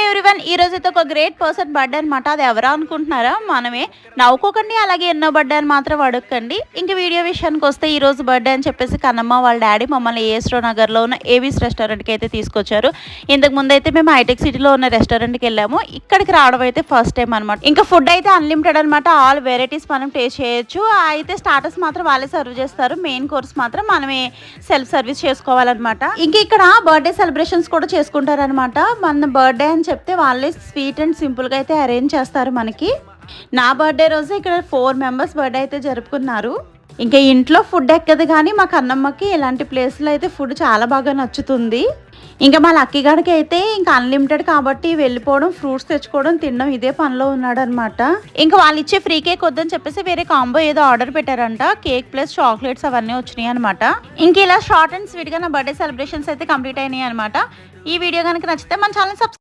Everyone, ఈ రోజు అయితే ఒక గ్రేట్ పర్సన్ బర్త్డే అనమాట. అది ఎవరా అనుకుంటున్నారా? మనమే. నవ్వుకోకండి, అలాగే ఎన్నో బర్త్డే అని మాత్రం అడగండి. ఇంక వీడియో విషయానికి వస్తే ఈ రోజు బర్త్డే అని చెప్పేసి కన్నమ్మ వాళ్ళ డాడీ మమ్మల్ని ఏఎస్రో నగర్లో ఉన్న ఏవీస్ రెస్టారెంట్కి అయితే తీసుకొచ్చారు. ఇంతకు ముందు అయితే మేము హైటెక్ సిటీలో ఉన్న రెస్టారెంట్కి వెళ్ళాము. ఇక్కడికి రావడం అయితే ఫస్ట్ టైం అనమాట. ఇంకా ఫుడ్ అయితే అన్లిమిటెడ్ అనమాట. ఆల్ వెరైటీస్ మనం టేస్ట్ చేయొచ్చు. అయితే స్టార్టర్స్ మాత్రం వాళ్ళే సర్వ్ చేస్తారు. మెయిన్ కోర్స్ మాత్రం మనమే సెల్ఫ్ సర్వీస్ చేసుకోవాలన్నమాట. ఇంక ఇక్కడ బర్త్డే సెలబ్రేషన్స్ కూడా చేసుకుంటారనమాట. మన బర్త్డే అని చెప్తే వాళ్ళే స్వీట్ అండ్ సింపుల్గా అయితే అరేంజ్ చేస్తారు మనకి. నా బర్త్డే రోజు ఇక్కడ 4 మెంబర్స్ బర్త్డే అయితే జరుపుకున్నారు. ఇంకా ఇంట్లో ఫుడ్ ఎక్కదు, కానీ మా కన్నమ్మకి ఇలాంటి ప్లేస్లో అయితే ఫుడ్ చాలా బాగా నచ్చుతుంది. ఇంకా మా లక్కీ గాడికి అయితే ఇంకా అన్లిమిటెడ్ కాబట్టి వెళ్ళిపోవడం, ఫ్రూట్స్ తెచ్చుకోవడం, తినడం ఇదే పనిలో ఉన్నాడు అనమాట. ఇంకా వాళ్ళు ఇచ్చే ఫ్రీ కేక్ వద్దని చెప్పేసి వేరే కాంబో ఏదో ఆర్డర్ పెట్టారంట. కేక్ ప్లస్ చాక్లెట్స్ అవన్నీ వచ్చినాయి అనమాట. ఇంక ఇలా షార్ట్ అండ్ స్వీట్గా నా బర్త్డే సెలబ్రేషన్స్ అయితే కంప్లీట్ అయినాయి అనమాట. ఈ వీడియో కనుక నచ్చితే మన ఛానల్